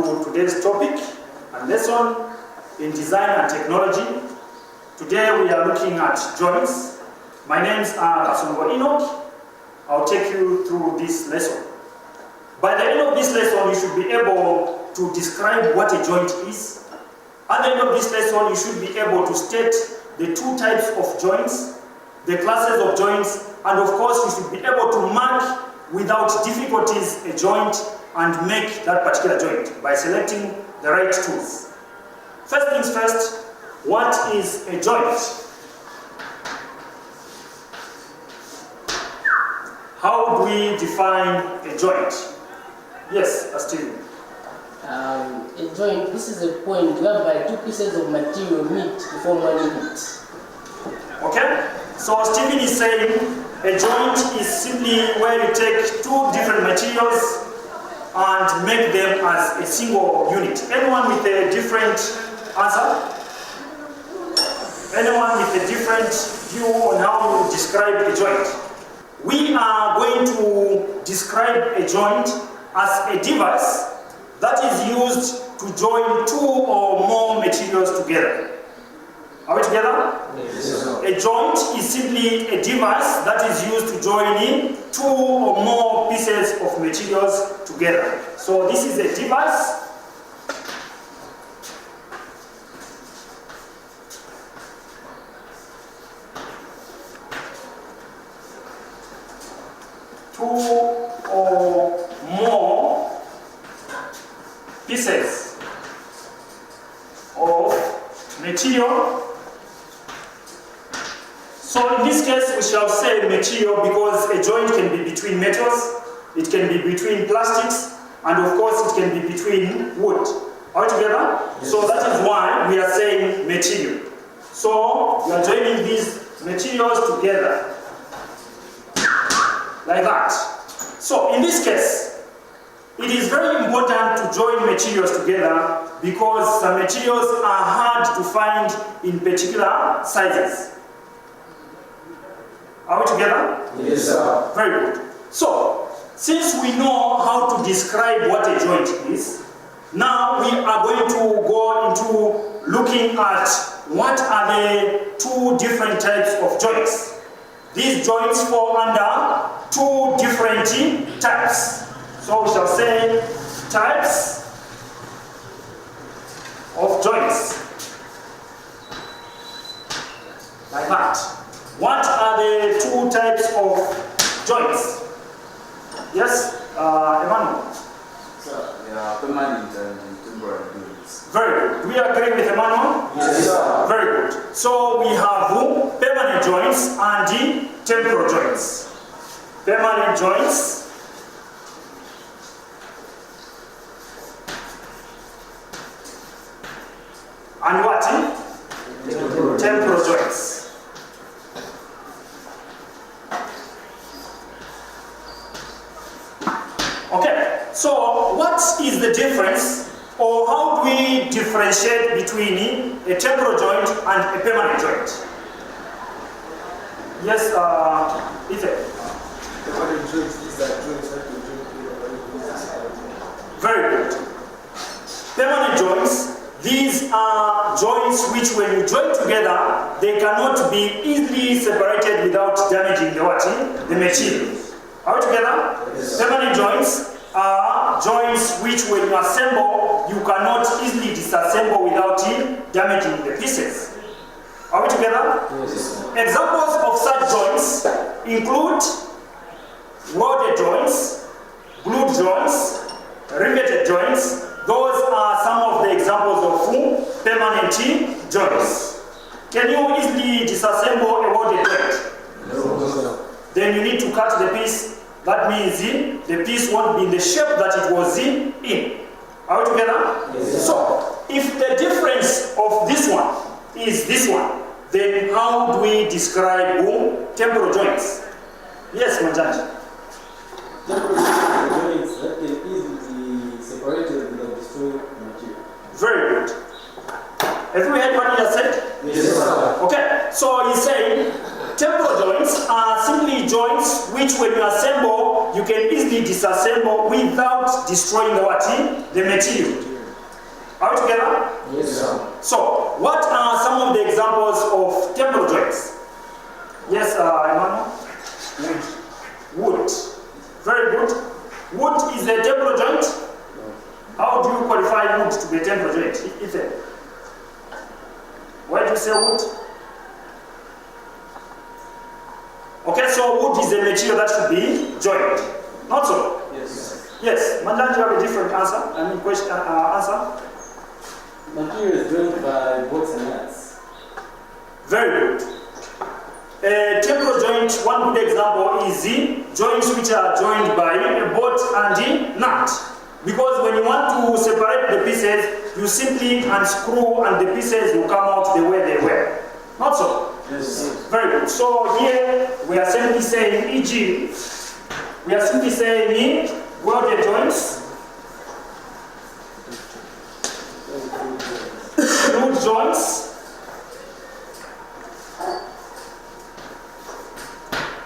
to today's topic and lesson in design and technology. Today we are looking at joints. My name is Enoch. I'll take you through this lesson. By the end of this lesson, you should be able to describe what a joint is. At the end of this lesson, you should be able to state the two types of joints, the classes of joints, and of course you should be able to mark without difficulties a joint and make that particular joint by selecting the right tools. First things first, what is a joint? How do we define a joint? Yes, Steve. A joint, this is a point whereby two pieces of material meet to form one unit. Okay? So Stephen is saying a joint is simply where you take two different materials and make them as a single unit. Anyone with a different answer? Anyone with a different view on how you describe a joint? We are going to describe a joint as a device that is used to join two or more materials together. Are we together? Yes. A joint is simply a device that is used to join in two or more pieces of materials together. So this is a device. Two or more pieces of material. So in this case, we shall say material because a joint can be between metals, it can be between plastics, and of course it can be between wood. Are we together? Yes. So that is why we are saying material. So we are joining these materials together like that. So in this case, it is very important to join materials together because some materials are hard to find in particular sizes. Are we together? Yes, sir. Very good. So, since we know how to describe what a joint is, now we are going to go into looking at what are the two different types of joints. These joints fall under two different types. So we shall say types of joints. Like that. What are the two types of joints? Yes, Emmanuel? Sir, they are permanent and temporary joints. Very good. Do we agree with Emmanuel? Yes, sir. Very good. So we have permanent joints and temporal joints. Permanent joints and what? Temporal joints. Okay, so what is the difference, or how do we differentiate between a temporal joint and a permanent joint? Yes, Ethan. Permanent joints is that joints that you join. Very good. Permanent joints, these are joints which when you join together, they cannot be easily separated without damaging the material. Are we together? Yes. Permanent joints are joints which when you assemble, you cannot easily disassemble without damaging the pieces. Are we together? Yes. Examples of such joints include welded joints, glued joints, riveted joints. Those are some of the examples of permanent joints. Can you easily disassemble a welded joint? No. Then you need to cut the piece. That means the piece won't be in the shape that it was in. Are we together? Yes. So, if the difference of this one is this one, then how do we describe temporal joints? Yes, Manjanja. Temporary joints that can easily be separated without destroying material. Very good. Have you heard what he has said? Yes, sir. Okay, so he's saying temporal joints are simply joints which when you assemble, you can easily disassemble without destroying the what? The material. Are we together? Yes, sir. So, what are some of the examples of temporal joints? Yes, Emmanuel? Wood. Very good. Wood is a temporal joint? How do you qualify wood to be a temporal joint? Ethan? Why do you say wood? Okay, so wood is a material that should be joined. Not so? Yes. Yes. Mandan, do you have a different answer? I mean, question, answer? Material is joined by bolts and nuts. Very good. A temporal joint, one good example is the joints which are joined by a bolt and the nut. Because when you want to separate the pieces, you simply unscrew and the pieces will come out the way they were. Not so? Yes. Very good. So here we are simply saying, e.g., we are simply saying welded joints, fluid joints,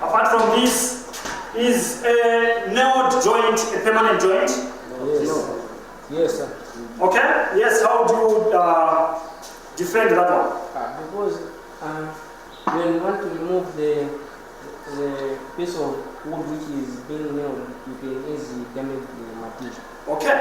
apart from this, is a nailed joint a permanent joint? Yes. Yes, sir. Okay? Yes, how do you defend that one? Because when you want to remove the piece of wood which is being nailed, you can easily damage the material. Okay.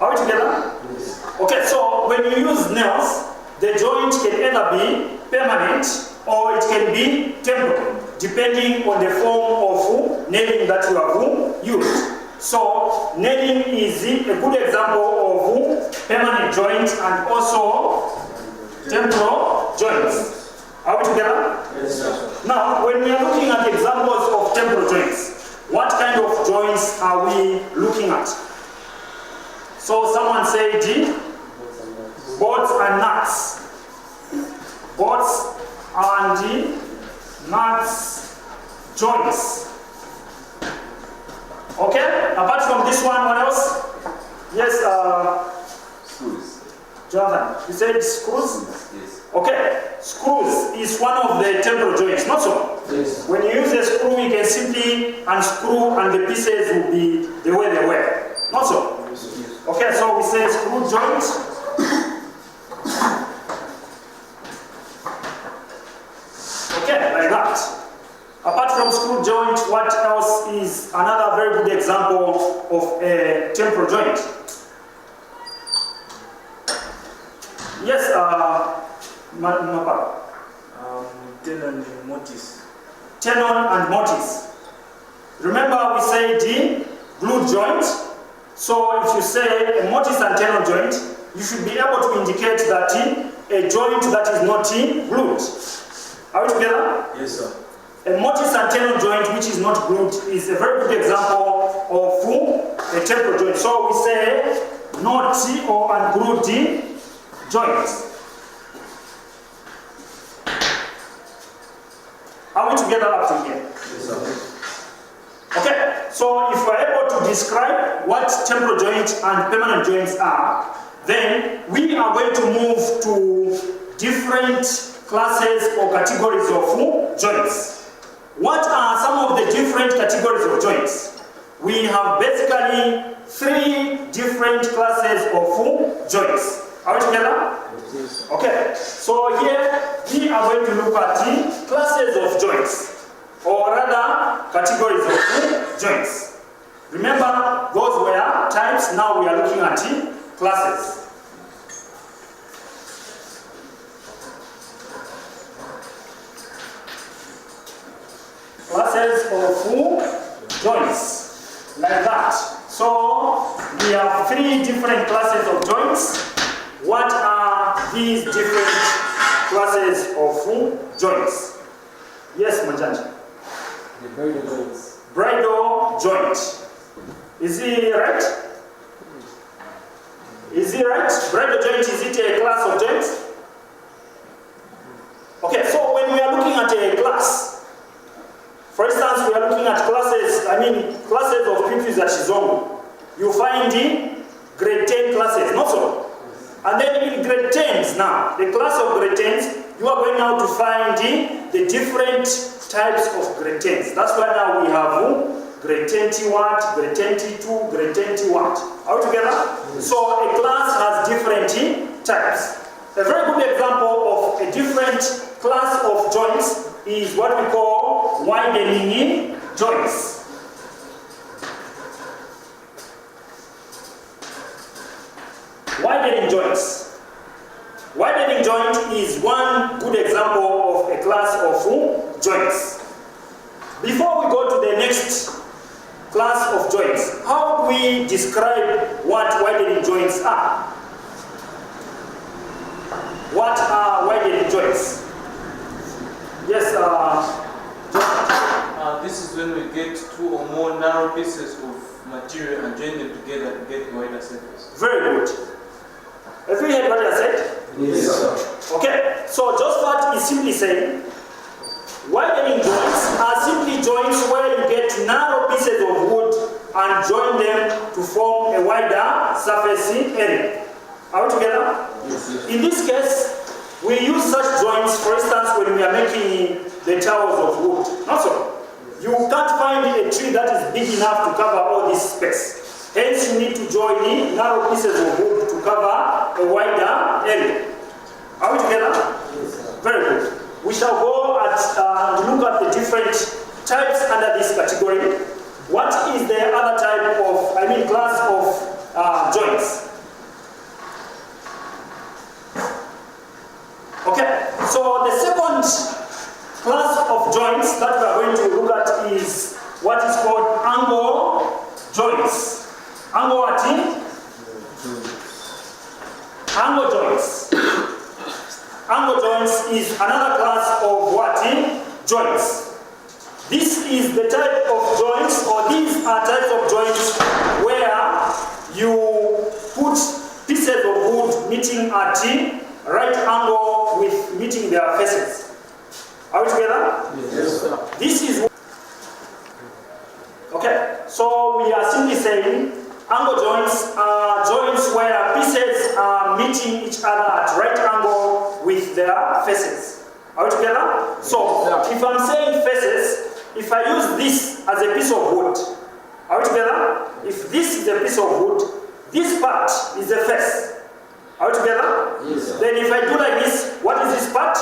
Are we together? Yes. Okay, so when you use nails, the joint can either be permanent or it can be temporary, depending on the form of nailing that you have used. So, nailing is a good example of permanent joints and also temporal joints. Are we together? Yes, sir. Now, when we are looking at examples of temporal joints, what kind of joints are we looking at? So, someone said bolts and nuts. Bolts and nuts joints. Okay? Apart from this one, what else? Yes, Screws. Jonathan, you said screws? Yes. Okay, screws is one of the temporal joints, not so? Yes. When you use a screw, you can simply unscrew and the pieces will be the way they were, not so? Okay, so we say screw joint. Okay, like that. Apart from screw joint, what else is another very good example of a temporal joint? Yes, Mapa. Tenon and Mortise. Tenon and Mortise. Remember we said the glue joint. So if you say a Mortise and Tenon joint, you should be able to indicate that a joint that is not glued. Are we together? Yes, sir. A Mortise and Tenon joint which is not glued is a very good example of a temporal joint. So we say not or unglued joints. Are we together up to here? Yes, sir. Okay, so if we're able to describe what temporal joints and permanent joints are, then we are going to move to different classes or categories of joints. What are some of the different categories of joints? We have basically 3 different classes of joints. Are we together? Yes. Okay, so here we are going to look at the classes of joints, or rather categories of joints. Remember, those were types, now we are looking at the classes. Classes of joints, like that. So, we have 3 different classes of joints. What are these different classes of joints? Yes, Manjanja. The bridle joints. Bridle joint. Is he right? Is he right? Bridle joint, is it a class of joints? Okay, so when we are looking at a class, for instance, we are looking at classes of pupils at Shizongo. You find the grade 10 classes, not so? And then in grade 10s now, the class of grade 10s, you are going now to find the different types of grade 10s. That's why now we have grade 20 watt, grade 22, grade 20 watt. Are we together? Yes. So a class has different types. A very good example of a different class of joints is what we call widening joints. Widening joints. Widening joint is one good example of a class of joints. Before we go to the next class of joints, how do we describe what widening joints are? What are widening joints? Yes, this is when we get two or more narrow pieces of material and join them together to get a wider surface. Very good. Have you heard what I said? Yes, sir. Okay, so Josephat is simply saying widening joints are simply joints where you get narrow pieces of wood and join them to form a wider surface area. Are we together? Yes. In this case, we use such joints, for instance, when we are making the towers of wood. Not so. You can't find a tree that is big enough to cover all this space. Hence, you need to join in narrow pieces of wood to cover a wider area. Are we together? Yes, very good. We shall go at look at the different types under this category. What is the other type of, class of joints? Okay, so the second class of joints that we are going to look at is what is called angle joints. Angle what? Angle joints. Angle joints is another class of what? Joints. This is the type of joints, or these are types of joints where you put pieces of wood meeting at right angle with meeting their faces. Are we together? Yes, sir. This is okay. So we are simply saying angle joints are joints where pieces are meeting each other at right angle with their faces. Are we together? So if I'm saying faces, if I use this as a piece of wood, are we together? If this is a piece of wood, this part is the face. Are we together? Yes, sir. Then if I do like this, what is this part?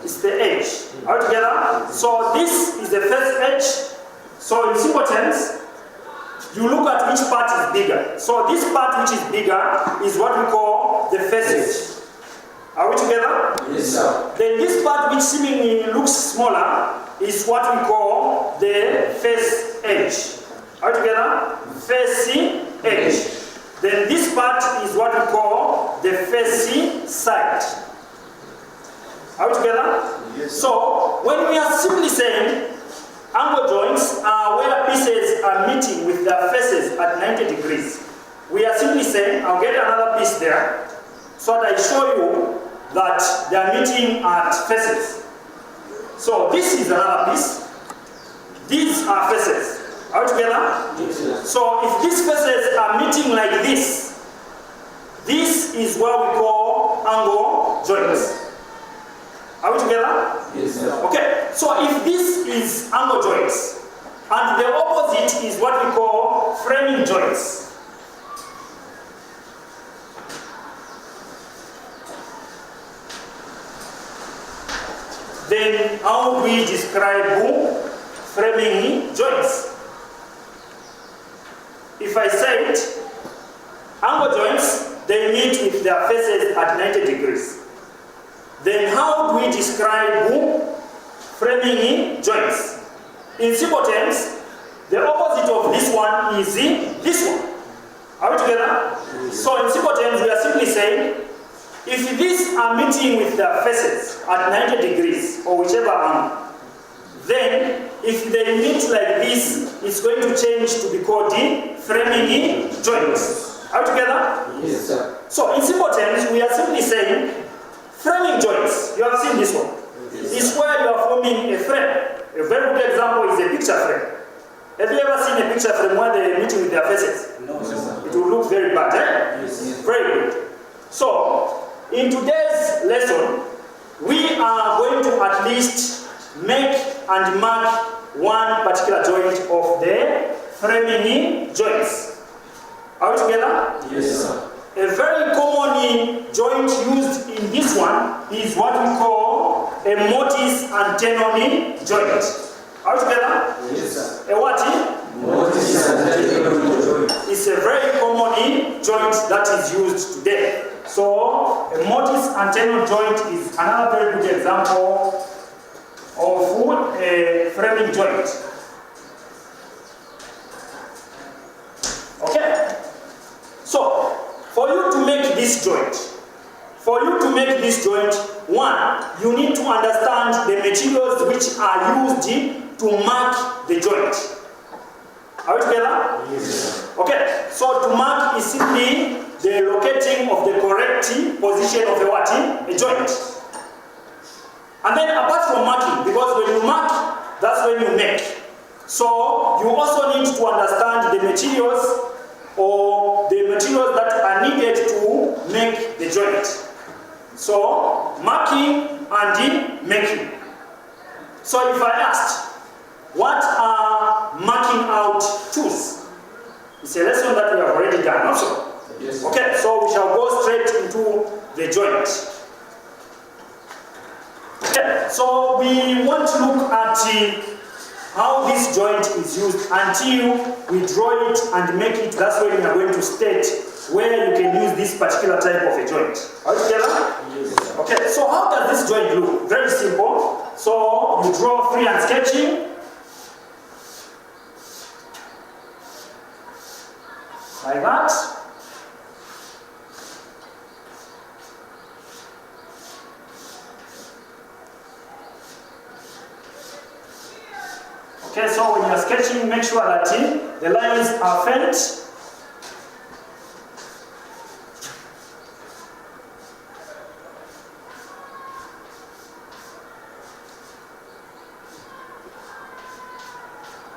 It's the edge. Are we together? So this is the first edge. So in simple terms, you look at which part is bigger. So this part which is bigger is what we call the face edge. Are we together? Yes, sir. Then this part which seemingly looks smaller is what we call the face edge. Are we together? Face edge. Then this part is what we call the face side. Are we together? Yes. So when we are simply saying angle joints are where pieces are meeting with their faces at 90 degrees, we are simply saying, I'll get another piece there so that I show you that they are meeting at faces. So this is another piece. These are faces. Are we together? Yes. So if these faces are meeting like this is what we call angle joints. Are we together? Yes, sir. Okay, so if this is angle joints, and the opposite is what we call framing joints. Then how do we describe framing joints? If I say it, angle joints, they meet with their faces at 90 degrees. Then how do we describe framing joints? In simple terms, the opposite of this one is this one. Are we together? So in simple terms, we are simply saying, if these are meeting with their faces at 90 degrees, or whichever angle, then if they meet like this, it's going to change to be called the framing joints. Are we together? Yes, sir. So in simple terms, we are simply saying, framing joints, you have seen this one, is where you are forming a frame. A very good example is a picture frame. Have you ever seen a picture frame where they are meeting with their faces? No, sir. It will look very bad, eh? Yes. Very good. So, in today's lesson, we are going to at least make and mark one particular joint of the framing joints. Are we together? Yes, sir. A very common joint used in this one is what we call a mortise and tenon joint. Are we together? Yes, sir. A what? Mortise and tenon joint. It's a very common joint that is used today. So a mortise and tenon joint is another very good example of a framing joint. Okay? So, for you to make this joint, one, you need to understand the materials which are used to mark the joint. Are we together? Yes. Okay, so to mark is simply the locating of the correct position of a joint. And then apart from marking, because when you mark, that's when you make. So you also need to understand the materials or the materials that are needed to make the joint. So marking and making. So if I asked, what are marking out tools? It's a lesson that we have already done also. Yes. Okay, so we shall go straight into the joint. Okay, so we want to look at how this joint is used until we draw it and make it. That's when we are going to state where you can use this particular type of a joint. Are you together? Yes. Okay, so how does this joint look? Very simple. So you draw freehand sketching. Like that. Okay, so when you are sketching, make sure that the lines are faint.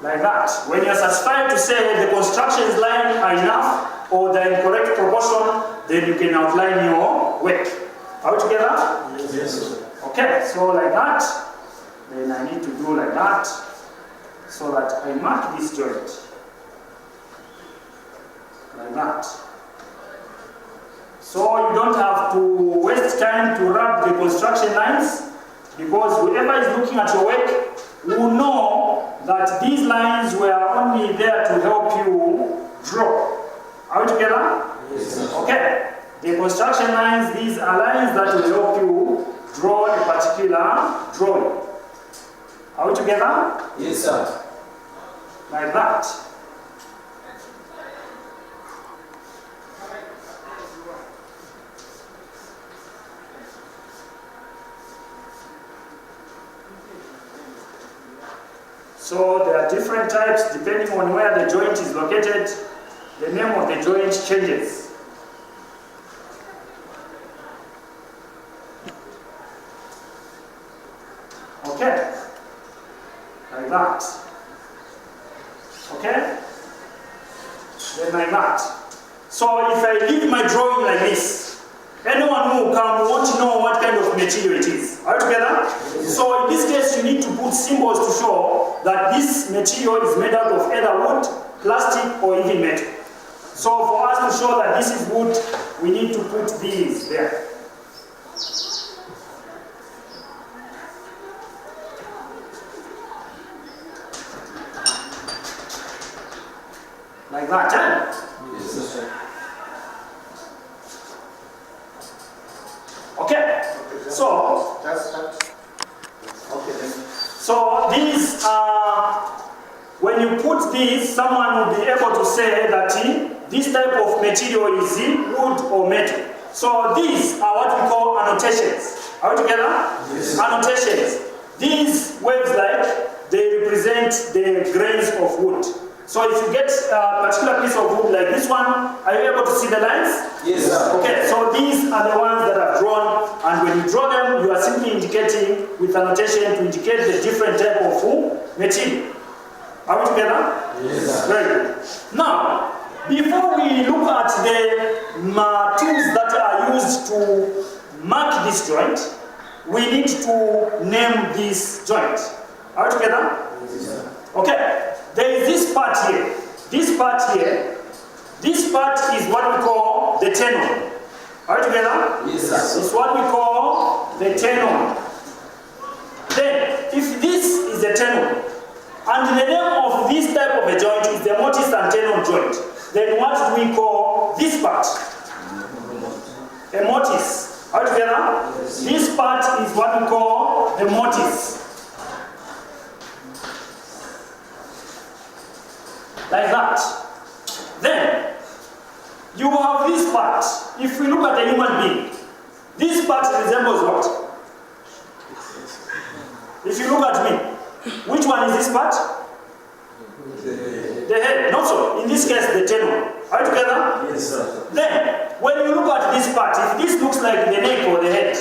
Like that. When you are satisfied to say the constructions line are enough or the incorrect proportion, then you can outline your work. Are we together? Yes. Okay, so like that. Then I need to do like that, so that I mark this joint. Like that. So you don't have to waste time to rub the construction lines, because whoever is looking at your work will know that these lines were only there to help you draw. Are we together? Yes. Okay. The construction lines, these are lines that will help you draw a particular drawing. Are we together? Yes, sir. Like that. So there are different types depending on where the joint is located. The name of the joint changes. Okay. Like that. Okay? Then like that. So if I leave my drawing like this, anyone who will come won't know what kind of material it is. Are you together? Yes. So in this case, you need to put symbols to show that this material is made out of either wood, plastic, or even metal. So for us to show that this is wood, we need to put these there. Like that, eh? Yes, sir. Okay. So so these are, when you put these, someone will be able to say that this type of material is wood or metal. So these are what we call annotations. Are we together? Yes. Annotations. These waves, like, they represent the grains of wood. So if you get a particular piece of wood like this one, are you able to see the lines? Yes, sir. Okay, so these are the ones that are drawn, and when you draw them, you are simply indicating with annotation to indicate the different type of material. Are we together? Yes, sir. Very good. Now, before we look at the tools that are used to mark this joint, we need to name this joint. Are we together? Yes. Okay. There is this part here. This part here. This part is what we call the tenon. Are we together? Yes, sir. It's what we call the tenon. Then, if this is the tenon, and the name of this type of a joint is the mortise and tenon joint, then what do we call this part? A mortise. Are we together? Yes. This part is what we call the mortise. Like that. Then, you have this part. If we look at a human being, this part resembles what? If you look at me, which one is this part? The head. Not so. In this case, the tenon. Are you together? Yes, sir. Then, when you look at this part, if this looks like the neck or the head,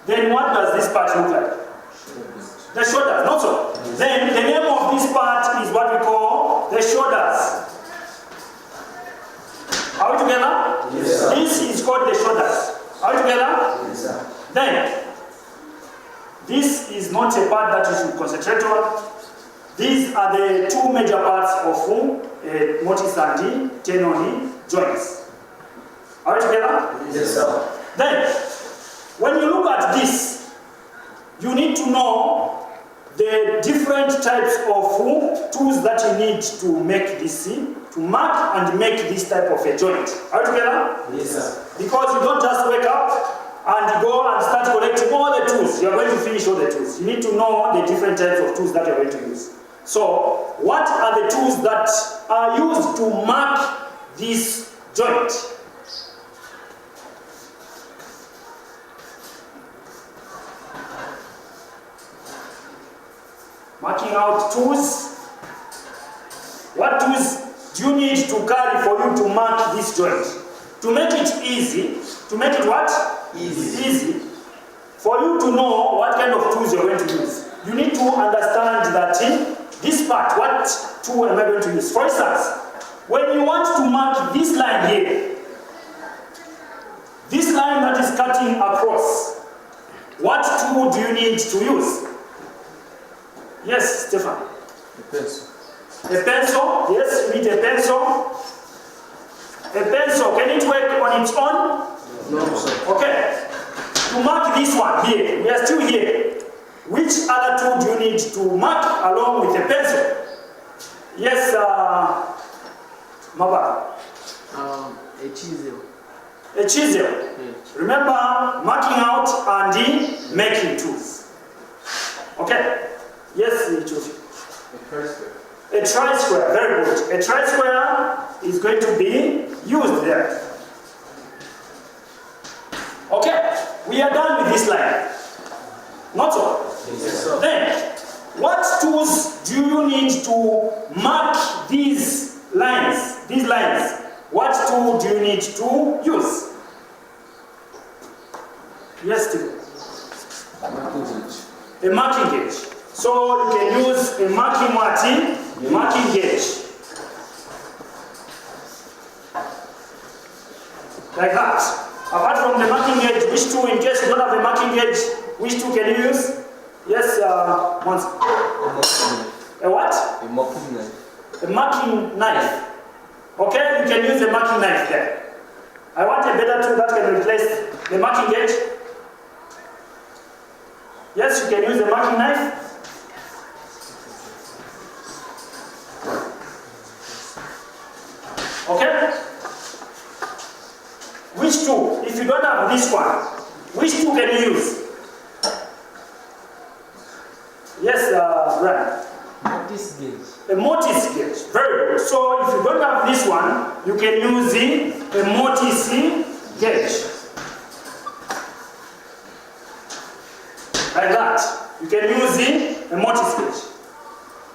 then what does this part look like? The shoulders. Not so. Then, the name of this part is what we call the shoulders. Are we together? Yes, sir. This is called the shoulders. Are we together? Yes, sir. Then, this is not a part that you should concentrate on. These are the two major parts of whom mortise and tenon joints. Are we together? Yes, sir. Then, when you look at this, you need to know the different types of tools that you need to make this, to mark and make this type of a joint. Are we together? Yes, sir. Because you don't just wake up and go and start collecting all the tools. You are going to finish all the tools. You need to know the different types of tools that you are going to use. So, what are the tools that are used to mark this joint? Marking out tools. What tools do you need to carry for you to mark this joint? To make it easy, to make it what? Easy. For you to know what kind of tools you're going to use, you need to understand that in this part, what tool am I going to use? For instance, when you want to mark this line here, this line that is cutting across, what tool do you need to use? Yes, Stefan. A pencil. A pencil? Yes, you need a pencil. A pencil, can it work on its own? No, sir. Okay. To mark this one here, we are still here. Which other tool do you need to mark along with a pencil? Yes, Maba. A chisel. A chisel. Yes. Remember, marking out and making tools. Okay. Yes, Ichuchi. A tri-square. A tri-square, very good. A tri-square is going to be used there. Okay, we are done with this line. Not so? Yes, sir. Then, what tools do you need to mark these lines? These lines. What tool do you need to use? Yes, Steve. A marking gauge. So you can use a marking what? Marking gauge. Like that. Apart from the marking gauge, which tool, in case you don't have a marking gauge, which tool can you use? Yes, once. A what? A marking knife. A marking knife. Okay, you can use a marking knife there. I want a better tool that can replace the marking gauge. Yes, you can use a marking knife. Okay? Which tool? If you don't have this one, which tool can you use? Yes, Brian. Mortise gauge. A mortise gauge. Very good. So if you don't have this one, you can use a mortise gauge. Like that. You can use a mortise gauge.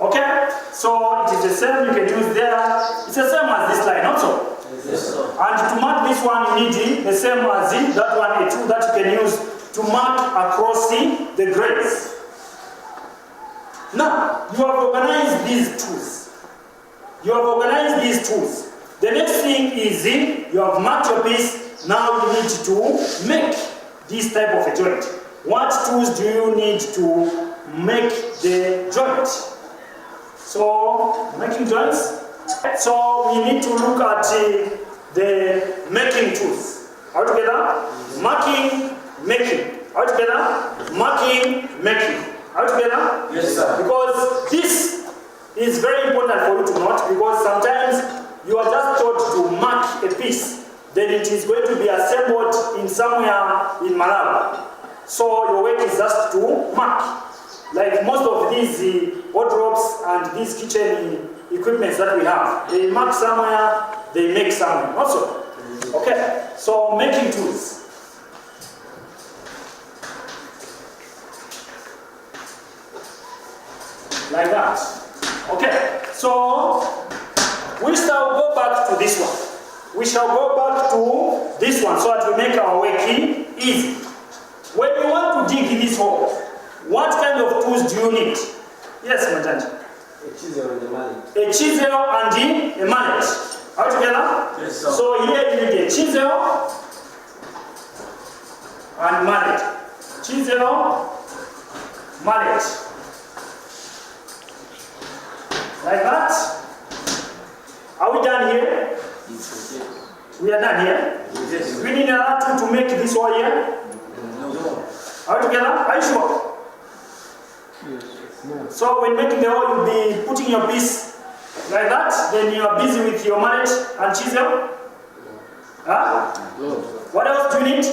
Okay? So it is the same you can use there. It's the same as this line also. Yes, sir. And to mark this one, you need the same as that one, a tool that you can use to mark across the grades. Now, you have organized these tools. You have organized these tools. The next thing is you have marked your piece. Now you need to make this type of a joint. What tools do you need to make the joint? So, making joints. So, we need to look at the making tools. All together? Marking, making. All together? Marking, making. All together? Yes, sir. Because this is very important for you to note, because sometimes you are just taught to mark a piece, then it is going to be assembled in somewhere in Malawi. So your work is just to mark. Like most of these wardrobes and these kitchen equipments that we have, they mark somewhere, they make somewhere. Also, okay. So making tools. Like that. Okay. So we shall go back to this one. We shall go back to this one so that we make our work easy. When you want to dig this hole, what kind of tools do you need? Yes, Matanji. A chisel and a mallet. A chisel and a mallet. Are we together? Yes, sir. So here you need a chisel and mallet. Chisel, mallet. Like that. Are we done here? We are done here? Yes. We need another tool to make this hole here. No. Are we together? Are you sure? Yes. No. So when making the hole, you'll be putting your piece like that. Then you are busy with your mallet and chisel. Huh? No. What else do you need?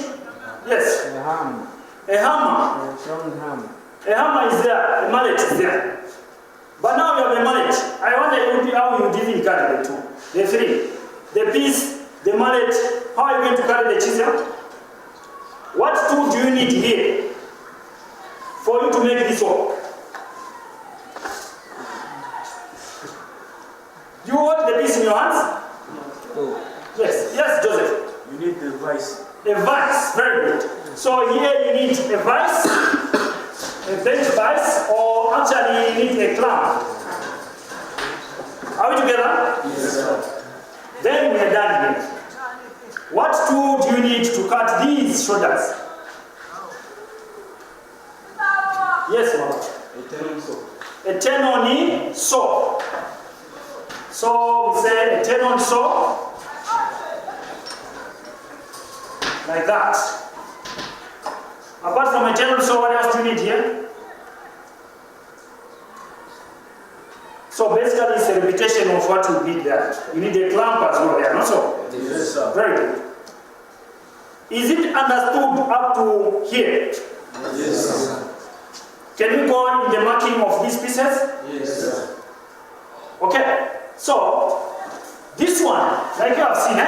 Yes. A hammer. A hammer. A round hammer. A hammer is there. A mallet is there. But now you have a mallet. I wonder how you even carry the two. The three. The piece, the mallet. How are you going to carry the chisel? What tool do you need here for you to make this work? Do you hold the piece in your hands? Oh. Yes. Yes, Joseph. You need the vice. A vise. Very good. So here you need a vise, a bench vise, or actually you need a clamp. Are we together? Yes, sir. Then we are done here. What tool do you need to cut these shoulders? Yes, Mama. A Tenon saw. A Tenon saw. So we say a Tenon saw. Like that. Apart from a Tenon saw, what else do you need here? So basically it's a repetition of what you did there. You need a clamp as well there, not so? Yes, sir. Very good. Is it understood up to here? Yes, sir. Can we go in the marking of these pieces? Yes, sir. Okay. So this one, like you have seen,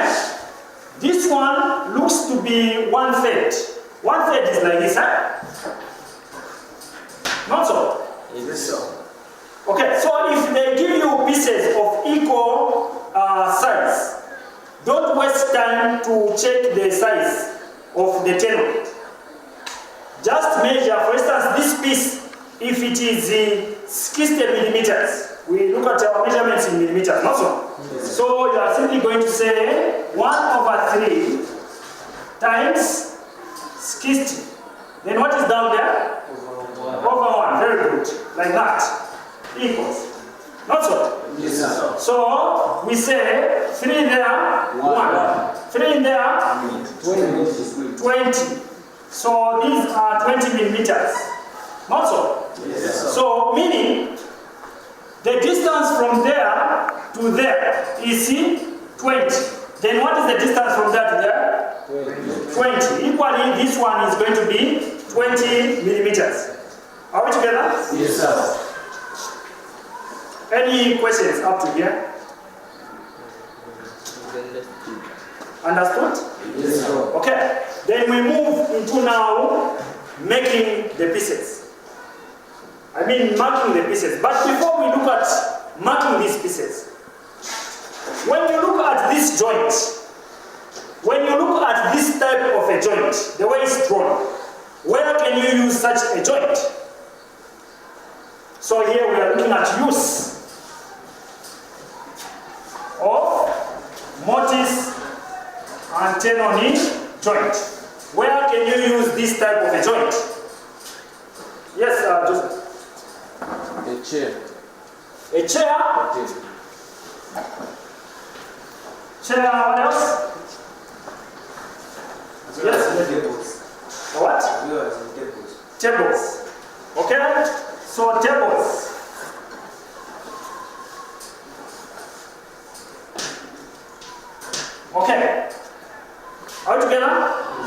this one looks to be 1/3. 1/3 is like this, Not so? Yes, sir. Okay, so if they give you pieces of equal size, don't waste time to check the size of the tenon. Just measure, for instance, this piece, if it is 60 millimeters, we look at our measurements in millimeters, not so? Yes. So you are simply going to say 1/3 times 60. Then what is down there? Over 1. Very good. Like that. Equals. Not so? Yes, sir. So we say 3 there, 1. 3 in there, 20. So these are 20 millimeters. Not so? Yes, sir. So meaning the distance from there to there is 20. Then what is the distance from there to there? 20. Equally, this one is going to be 20 millimeters. Are we together? Yes, sir. Any questions up to here? Understood? Yes, sir. Okay. Then we move into now making the pieces. I mean marking the pieces. But before we look at marking these pieces, when you look at this joint, when you look at this type of a joint, the way it's drawn, where can you use such a joint? So here we are looking at use of mortise and tenon joint. where can you use this type of a joint? Yes, Joseph. A chair. A chair. Okay. Chair, what else? Yes. Tables. What? Tables. Tables. Okay? So tables. Okay. Are you together?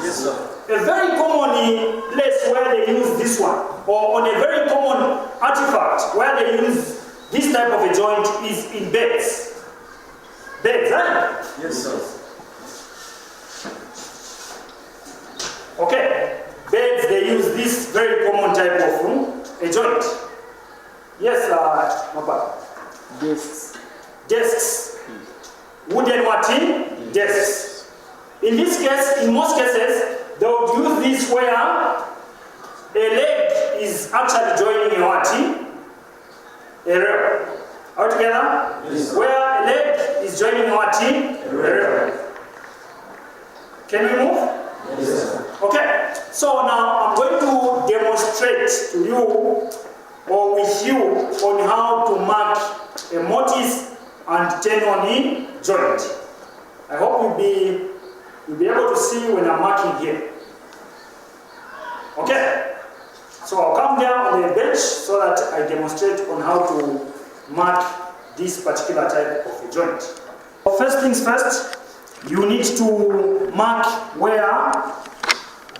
Yes, sir. A very common place where they use this one, or on a very common artifact where they use this type of a joint is in beds. Beds, right? Yes, sir. Okay. Beds, they use this very common type of a joint. Yes, Papa. Desks. Desks. Wooden what? Desks. In this case, in most cases, they would use this where a leg is actually joining a what? A rail. All together? Yes, sir. Where a leg is joining a what? A rail. Can we move? Yes, sir. Okay. So now I'm going to demonstrate to you or with you on how to mark a mortise and tenon joint. I hope you'll be able to see when I'm marking here. Okay? So I'll come down on the bench so that I demonstrate on how to mark this particular type of a joint. First things first, you need to mark where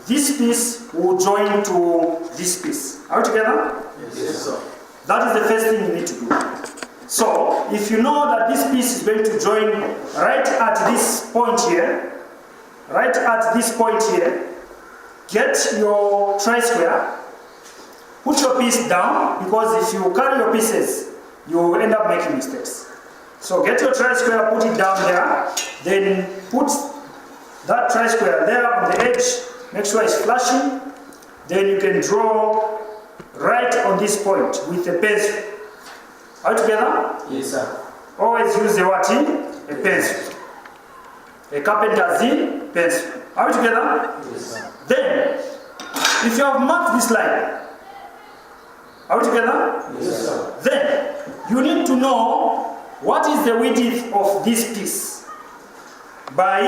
this piece will join to this piece. Are we together? Yes, sir. That is the first thing you need to do. So, if you know that this piece is going to join right at this point here, get your tri-square, put your piece down, because if you carry your pieces, you will end up making mistakes. So get your tri-square, put it down there, then put that tri-square there on the edge, make sure it's flashing, then you can draw right on this point with a pencil. Are you together? Yes, sir. Always use a what? A pencil. A carpenter's pencil. Are we together? Yes, sir. Then, if you have marked this line, are we together? Yes, sir. Then, you need to know what is the width of this piece by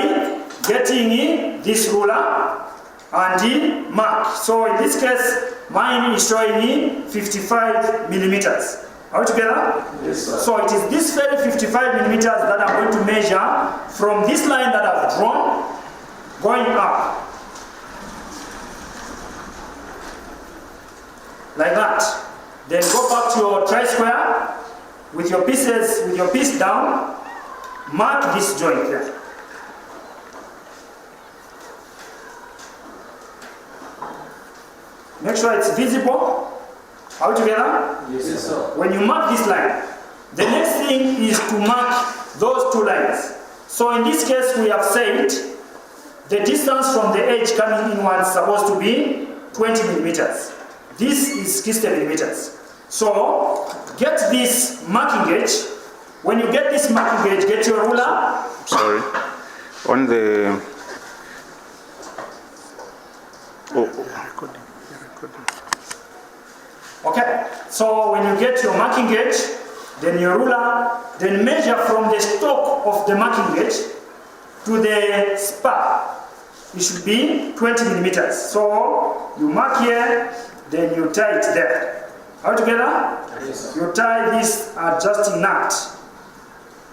getting this ruler and mark. So in this case, mine is showing 55 millimeters. Are we together? Yes, sir. So it is this very 55 millimeters that I'm going to measure from this line that I've drawn going up. Like that. Then go back to your tri-square with your piece down, mark this joint there. Make sure it's visible. Are we together? Yes, sir. When you mark this line, the next thing is to mark those two lines. So in this case, we have said the distance from the edge coming inwards is supposed to be 20 millimeters. This is 60 millimeters. So get this marking gauge. When you get this marking gauge, get your ruler. Sorry. On the... recording. Okay, so when you get your marking gauge, then your ruler, then measure from the stalk of the marking gauge to the spar. It should be 20 millimeters. So you mark here, then you tie it there. Are we together? Yes, You tie this adjusting nut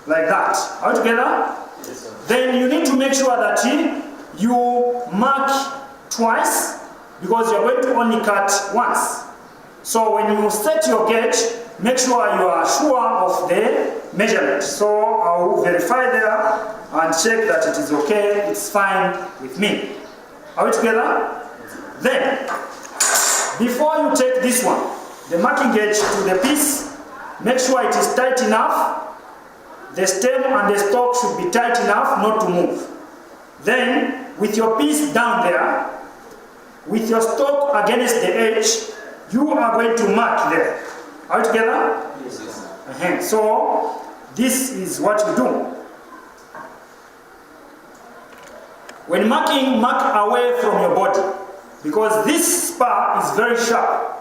like that. Are we together? Yes, sir. Then you need to make sure that you mark twice, because you're going to only cut once. So when you set your gauge, make sure you are sure of the measurement. So I'll verify there and check that it is okay, it's fine with me. Are we together? Then, before you take this one, the marking gauge to the piece, make sure it is tight enough. The stem and the stalk should be tight enough not to move. Then, with your piece down there, with your stalk against the edge, you are going to mark there. Are we together? Yes, sir. So, this is what you do. When marking, mark away from your body, because this spar is very sharp.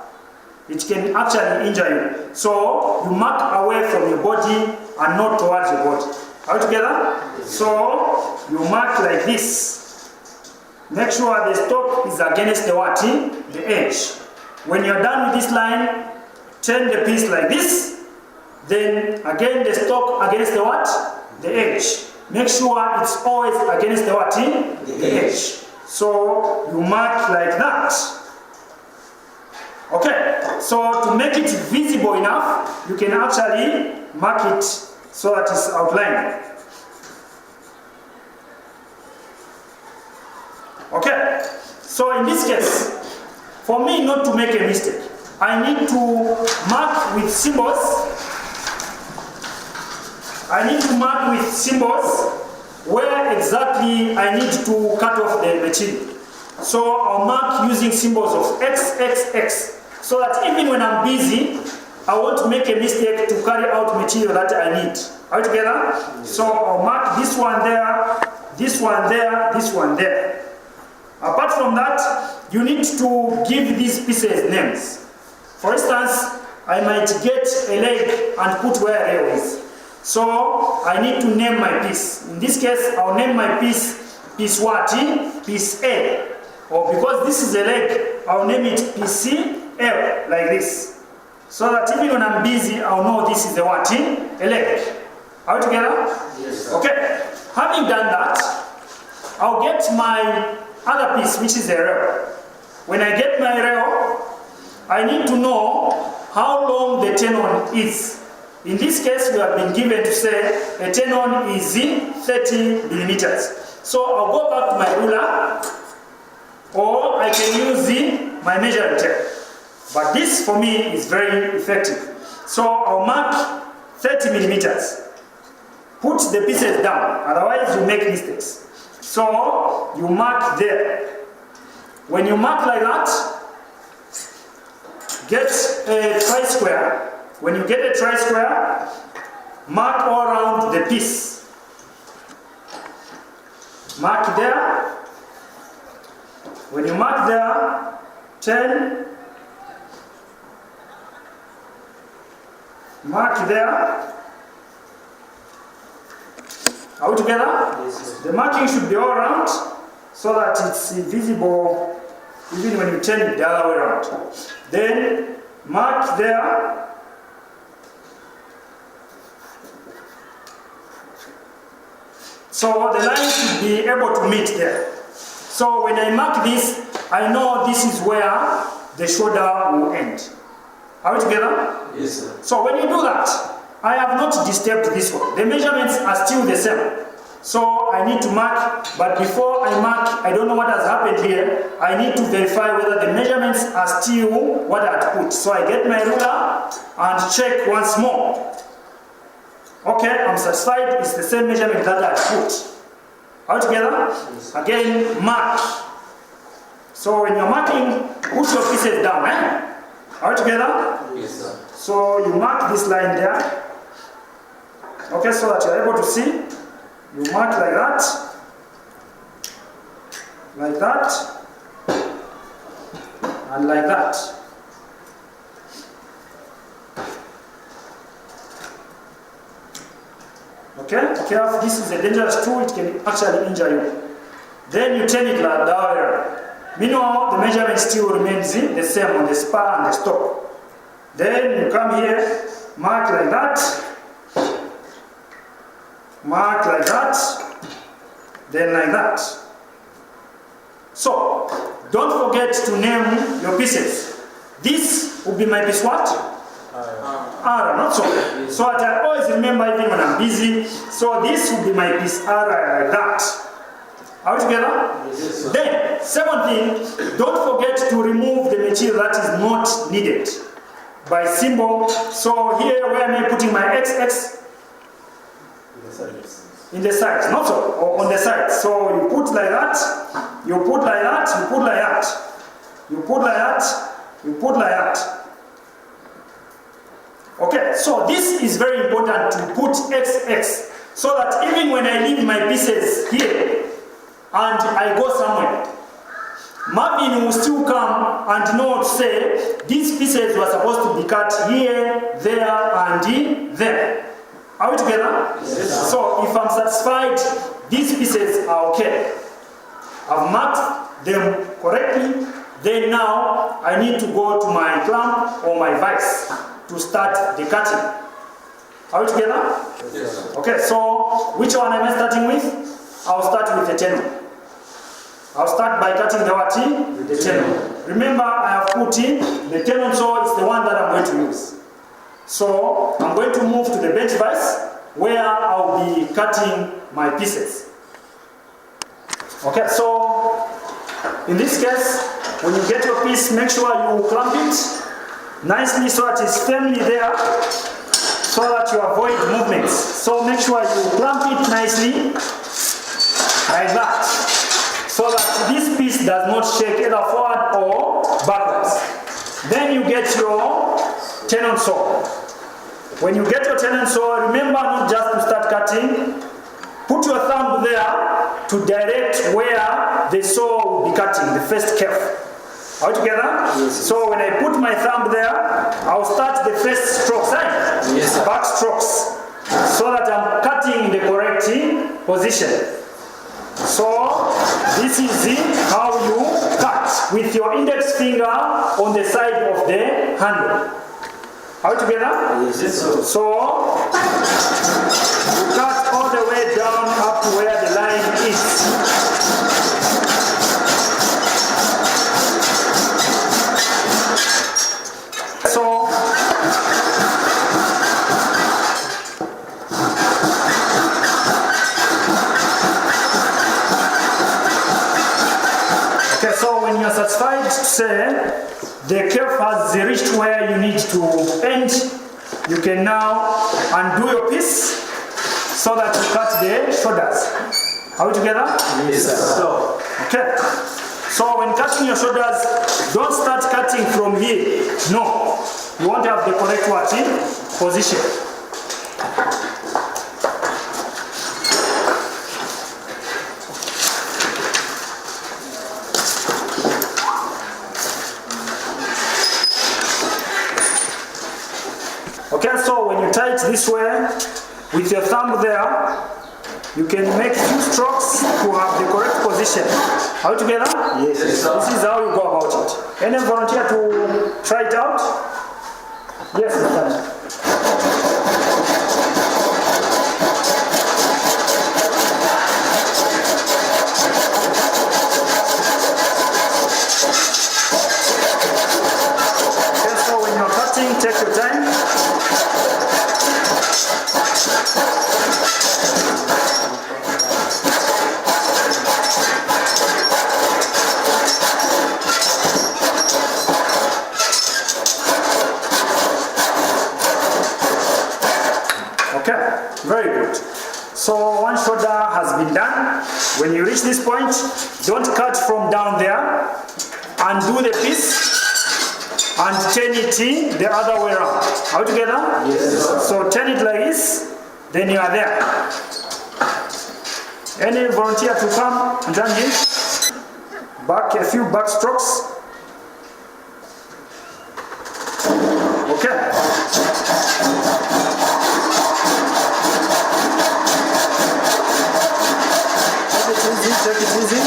It can actually injure you. So you mark away from your body and not towards your body. Are we together? So you mark like this. Make sure the stock is against the what? The edge. When you're done with this line, turn the piece like this. Then again the stock against the what? The edge. Make sure it's always against the what? The edge. So you mark like that. Okay, so to make it visible enough, you can actually mark it so that it's outlined. Okay, so in this case, for me not to make a mistake, I need to mark with symbols. I need to mark with symbols where exactly I need to cut off the material. So I'll mark using symbols of X, X, X, so that even when I'm busy, I won't make a mistake to carry out material that I need. Are we together? So I'll mark this one there, this one there, this one there. Apart from that, you need to give these pieces names. For instance, I might get a leg and put where a rail is. So I need to name my piece. In this case, I'll name my piece, piece what? Piece A. Or because this is a leg, I'll name it PCL, like this. So that even when I'm busy, I'll know this is the what? A leg. Are we together? Yes, sir. Okay. Having done that, I'll get my other piece, which is a rail. When I get my rail, I need to know how long the tenon is. In this case, we have been given to say a tenon is 30 millimeters. So I'll go back to my ruler, or I can use my measuring tape. But this for me is very effective. So I'll mark 30 millimeters. Put the pieces down, otherwise you make mistakes. So you mark there. When you mark like that, get a tri-square. When you get a tri-square, mark all around the piece. Mark there. When you mark there, 10. Mark there. Are we together? Yes, the marking should be all around so that it's visible even when you turn it the other way around. Then mark there. So the line should be able to meet there. So when I mark this, I know this is where the shoulder will end. Are we together? Yes, sir. So when you do that, I have not disturbed this one. The measurements are still the same. So I need to mark, but before I mark, I don't know what has happened here. I need to verify whether the measurements are still what I had put. So I get my ruler and check once more. Okay, I'm satisfied it's the same measurement that I put. All together? Yes. Again, mark. So when you're marking, put your pieces down. All together? Yes, sir. So you mark this line there. Okay, so that you're able to see. You mark like that. Like that. And like that. Okay, careful, this is a dangerous tool, it can actually injure you. Then you turn it like that. Meanwhile, the measurement still remains the same on the spar and the stock. Then you come here, mark like that, mark like that, then like that. So, don't forget to name your pieces. This will be my piece what? Ara, not so. So that I always remember even when I'm busy. So this will be my piece Ara like that. Are we together? Yes, sir. Then, second thing, don't forget to remove the material that is not needed by symbol. So here, where am I putting my XX? In the sides, not so, or on the side. So you put like that, you put like that, you put like that, you put like that, you put like that. Okay, so this is very important to put XX so that even when I leave my pieces here, and I go somewhere, Marvin will still come and know to say, these pieces were supposed to be cut here, there, and there. Are we together? Yes. So if I'm satisfied, these pieces are okay. I've marked them correctly. Then now I need to go to my clamp or my vise to start the cutting. Are we together? Yes. Okay, so which one am I starting with? I'll start with the tenon. I'll start by cutting the what? The tenon. Remember, I have put in the tenon, so it's the one that I'm going to use. So I'm going to move to the bench vise where I'll be cutting my pieces. Okay, so in this case, when you get your piece, make sure you clamp it nicely so that it's firmly there, so that you avoid movements. So make sure you clamp it nicely like that, so that this piece does not shake either forward or backwards. Then you get your tenon saw. When you get your tenon saw, remember not just to start cutting. Put your thumb there to direct where the saw will be cutting, the first curve. Are we together? Yes. So when I put my thumb there, I'll start the first strokes, right? Yes, back strokes, so that I'm cutting in the correct position. So this is how you cut, with your index finger on the side of the handle. Are we together? Yes. So you cut all the way down up to where the line is. So when you're satisfied to say the curve has reached where you need to end, you can now undo your piece so that you cut the shoulders. Are we together? Yes, sir. Okay. So when cutting your shoulders, don't start cutting from here. No. You want to have the correct position. Okay, so when you tie it this way, with your thumb there, you can make few strokes to have the correct position. Are we together? Yes. This is how you go about it. Any volunteer to try it out? Yes, sir. Okay, so when you're cutting, take your time. Okay, very good. So one shoulder has been done. When you reach this point, don't cut from down there. Undo the piece and turn it the other way around. Are we together? Yes. So turn it like this, then you are there. Any volunteer to come and join me? Back a few back strokes. Okay. Take it easy.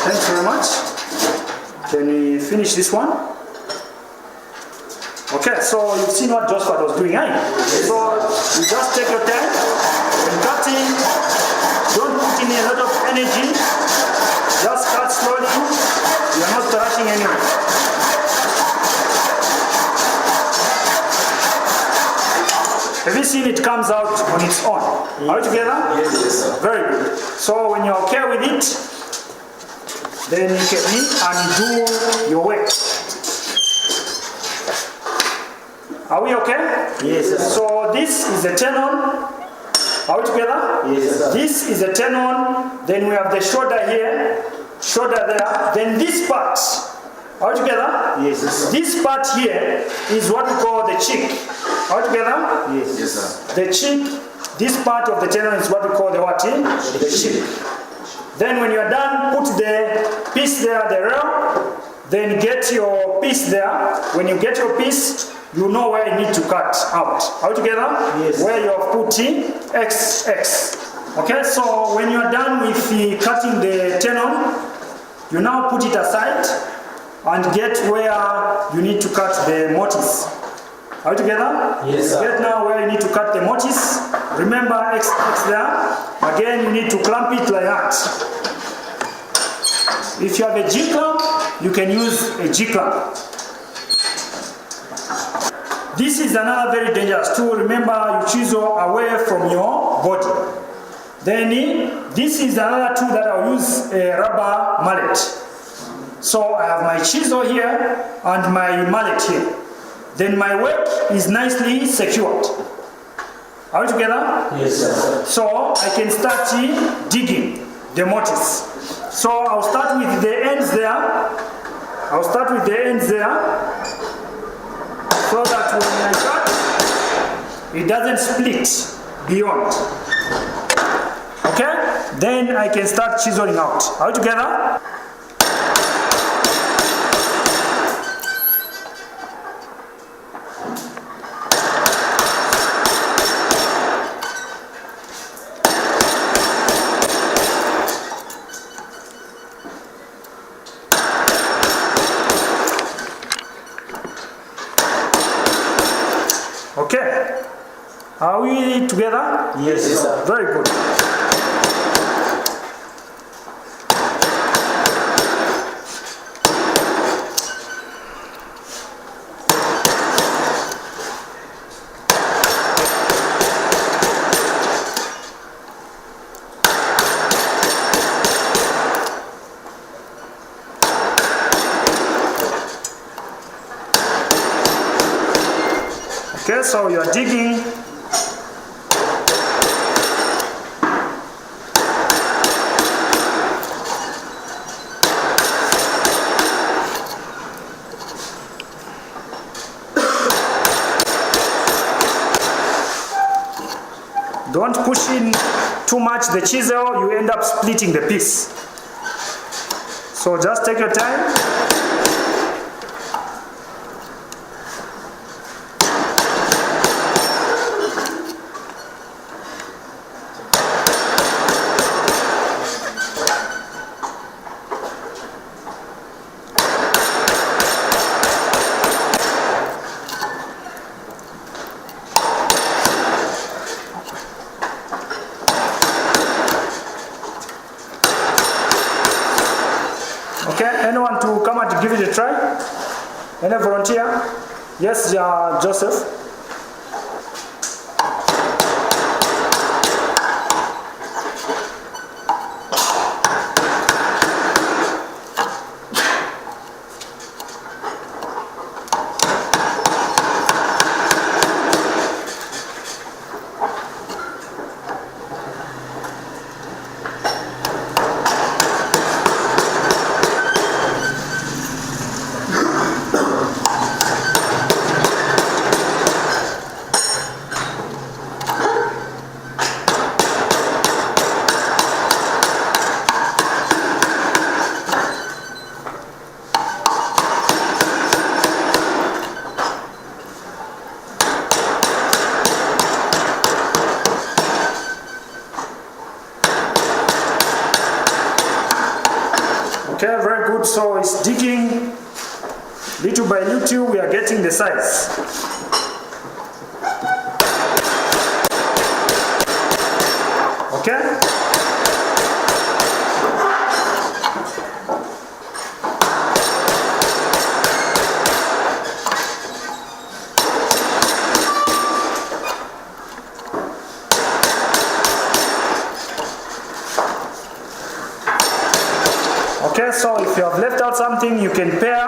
Thanks very much. Can we finish this one? Okay, so you've seen what Joshua was doing, right? So you just take your time when cutting. Don't put in a lot of energy. Just cut slowly. You're not rushing anywhere. Have you seen it comes out on its own? Are we together? Yes, sir. Very good. So when you're okay with it, then you can undo your work. Are we okay? Yes, sir. So this is a Tenon. Are we together? Yes, sir. This is a Tenon. Then we have the shoulder here, shoulder there. Then this part. Are we together? Yes, sir. This part here is what we call the cheek. Are we together? Yes. Yes, sir. The cheek, this part of the Tenon is what we call the what? The cheek. Then when you are done, put the piece there, the rail. Then get your piece there. When you get your piece, you know where you need to cut out. Are we together? Yes. Where you have put XX. Okay, so when you are done with cutting the Tenon, you now put it aside and get where you need to cut the mortise. Are we together? Yes, sir. Get now where you need to cut the mortise. Remember XX there. Again, you need to clamp it like that. If you have a G clamp, you can use a G clamp. This is another very dangerous tool. Remember, you chisel away from your body. Then this is another tool that I'll use, a rubber mallet. So I have my chisel here and my mallet here. Then my work is nicely secured. Are we together? Yes, sir. So I can start digging the mortise. So I'll start with the ends there. I'll start with the ends there. So that when I cut, it doesn't split beyond. Okay? Then I can start chiseling out. Are we together? Okay. Are we together? Yes, sir. Very good. Okay, so you're digging. Don't push in too much the chisel, you end up splitting the piece. So just take your time. Okay, anyone to come and give it a try? Any volunteer? Yes, Joseph. Okay, very good. So it's digging little by little, we are getting the size. Okay? Okay, so if you have left out something, you can pair.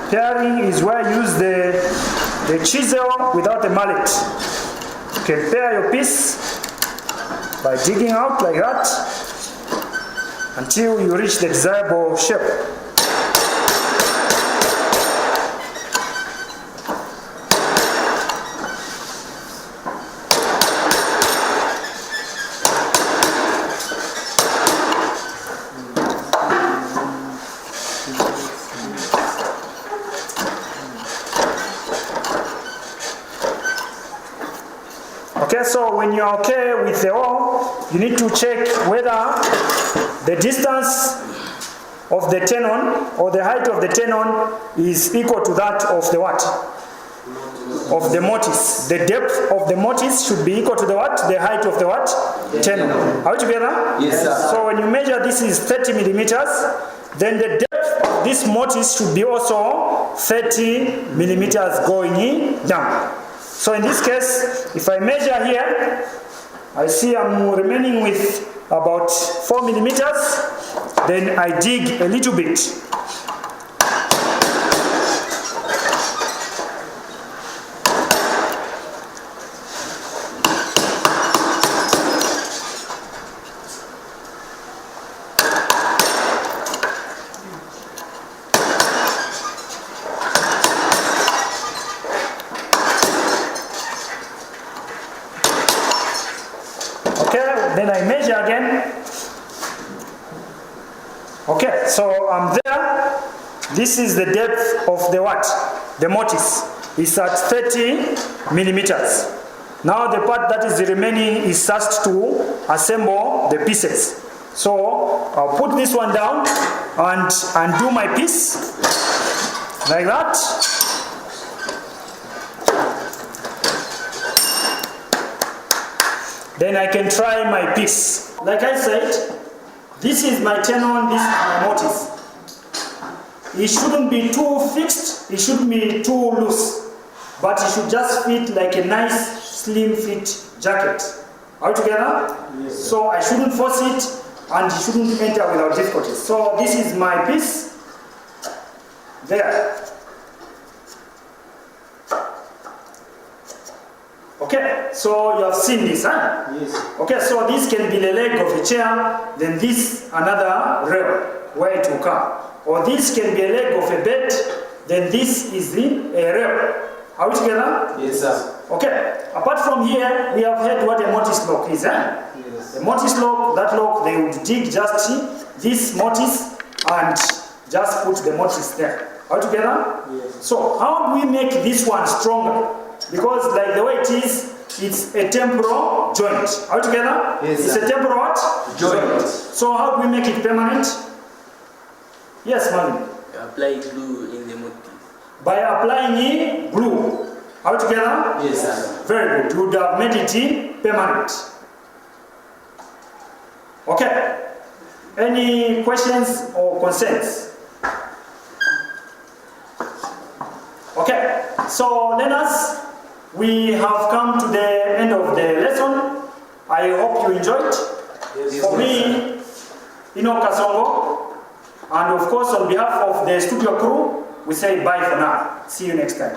Pairing is where you use the chisel without the mallet. You can pair your piece by digging out like that until you reach the desirable shape. Okay, so when you're okay with the hole, you need to check whether the distance of the tenon or the height of the tenon is equal to that of the what? Of the mortise. The depth of the mortise should be equal to the what? The height of the what? Tenon. Are we together? Yes, sir. So when you measure this is 30 millimeters, then the depth of this mortise should be also 30 millimeters going down. So in this case, if I measure here, I see I'm remaining with about 4 millimeters, then I dig a little bit. Then I measure again. Okay, so I'm there. This is the depth of the what? The mortise. It's at 30 millimeters. Now the part that is remaining is just to assemble the pieces. So I'll put this one down and undo my piece like that. Then I can try my piece. Like I said, this is my tenon, this is my mortise. It shouldn't be too fixed, it shouldn't be too loose, but it should just fit like a nice slim fit jacket. Are we together? Yes, sir. So I shouldn't force it and it shouldn't enter without difficulty. So this is my piece. There. Okay, so you have seen this, huh? Yes. Okay, so this can be the leg of a chair, then this another rail where it will come. Or this can be a leg of a bed, then this is the rail. Are we together? Yes, sir. Okay, apart from here, we have heard what a mortise lock is, huh? Yes. The mortise lock, that lock, they would dig just this mortise and just put the mortise there. Are we together? Yes. So how do we make this one stronger? Because like the way it is, it's a temporal joint. Are we together? Yes, it's sir. a temporal what? Joint. So how do we make it permanent? Yes, Marvin. Apply glue in the mortise. By applying glue. Are we together? Yes, sir. Very good. You would have made it permanent. Okay. Any questions or concerns? Okay. So learners, we have come to the end of the lesson. I hope you enjoyed. Yes, For me, Ino Kasongo, and of course on behalf of the studio crew, we say bye for now. See you next time.